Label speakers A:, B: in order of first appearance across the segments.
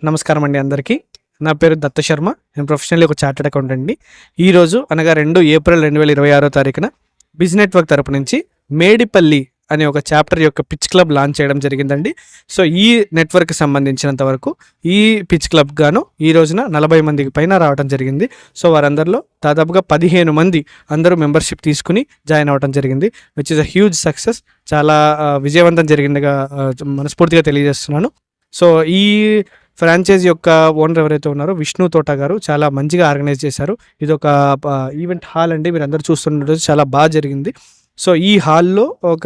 A: నమస్కారం అండి అందరికీ. నా పేరు దత్త శర్మ. నేను ప్రొఫెషనల్లీ ఒక చార్టెడ్ అకౌంటెంట్‌ని. ఈరోజు అనగా 2 ఏప్రిల్ 2026 తారీఖున బిజ్ నెట్వర్క్ తరపు నుంచి మేడిపల్లి అనే ఒక చాప్టర్ యొక్క పిచ్ క్లబ్ లాంచ్ చేయడం జరిగిందండి. సో ఈ నెట్వర్క్‌కి సంబంధించినంత వరకు ఈ పిచ్ క్లబ్ గాను ఈ రోజున 40 మందికి పైన రావడం జరిగింది. సో వారందరిలో దాదాపుగా 15 మంది అందరూ మెంబర్‌షిప్ తీసుకుని జాయిన్ అవ్వడం జరిగింది. Which is a huge success. చాలా విజయవంతం జరిగిందిగా మనస్ఫూర్తిగా తెలియజేస్తున్నాను. సో ఈ ఫ్రాంచైజీ యొక్క ఓనర్ ఎవరైతే ఉన్నారో విష్ణు తోట గారు చాలా మంచిగా ఆర్గనైజ్ చేశారు. ఇది ఒక ఈవెంట్ హాల్ అండి. మీరు అందరూ చూస్తున్నట్టు చాలా బాగా జరిగింది. సో ఈ హాల్లో ఒక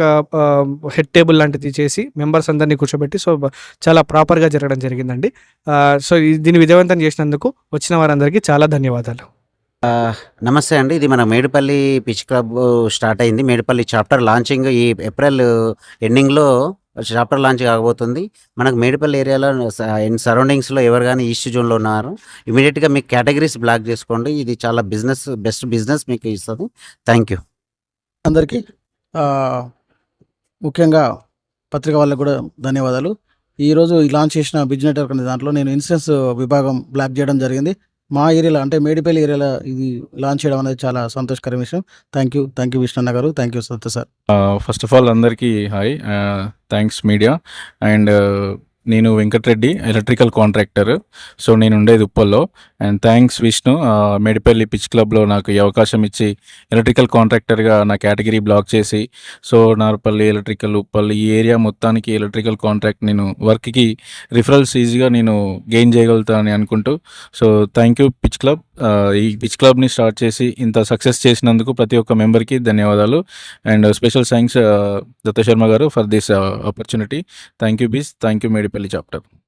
A: హెడ్ టేబుల్ లాంటిది చేసి మెంబర్స్ అందరినీ కూర్చోబెట్టి సో చాలా ప్రాపర్గా జరగడం జరిగిందండి. సో దీన్ని విజయవంతం చేసినందుకు వచ్చిన వారందరికీ చాలా ధన్యవాదాలు.
B: నమస్తే అండి. ఇది మన మేడిపల్లి పిచ్ క్లబ్ స్టార్ట్ అయింది. మేడిపల్లి చాప్టర్ లాంచింగ్ ఈ ఏప్రిల్ ఎండింగ్‌లో చాప్టర్ లాంచ్ కాబోతుంది. మనకు మేడిపల్లి ఏరియాలో అండ్ సరౌండింగ్స్‌లో ఎవరు గాని ఈస్ట్ జోన్‌లో ఉన్నారు, ఇమ్మీడియేట్‌గా మీకు కేటగిరీస్ బ్లాక్ చేసుకోండి. ఇది చాలా బెస్ట్ బిజినెస్ మీకు ఇస్తది. Thank you.
C: అందరికీ ముఖ్యంగా పత్రిక వాళ్ళకు కూడా ధన్యవాదాలు. ఈరోజు లాంచ్ చేసిన బిజ్ నెట్వర్క్ అనే దాంట్లో నేను ఇన్సూరెన్స్ విభాగం బ్లాక్ చేయడం జరిగింది. మా ఏరియాలో అంటే మేడిపల్లి ఏరియాలో ఇది లాంచ్ చేయడం అనేది చాలా సంతోషకరమైన విషయం. థ్యాంక్ యూ విష్ణన్న గారు. Thank you Satya sir.
D: First of all అందరికీ హాయ్. Thanks media. అండ్ నేను వెంకటరెడ్డి, ఎలక్ట్రికల్ కాంట్రాక్టర్. సో నేను ఉండేది ఉప్పల్లో. And thanks Vishnu, Medipalli pitch క్లబ్లో నాకు ఈ అవకాశం ఇచ్చి ఎలక్ట్రికల్ కాంట్రాక్టర్గా నా కేటగిరీ బ్లాక్ చేసి సో నార్పల్లి, ఎలక్ట్రికల్, ఉప్పల్ ఈ ఏరియా మొత్తానికి ఎలక్ట్రికల్ కాంట్రాక్ట్ నేను వర్క్కి రిఫరల్స్ ఈజీగా నేను గెయిన్ చేయగలుగుతానని అనుకుంటూ so thank you pitch club. ఈ పిచ్ క్లబ్ని స్టార్ట్ చేసి ఇంత సక్సెస్ చేసినందుకు ప్రతి ఒక్క మెంబర్కి ధన్యవాదాలు. And special thanks Datta Sharma గారు for this opportunity. Thank you biz, thank you Medipalli chapter.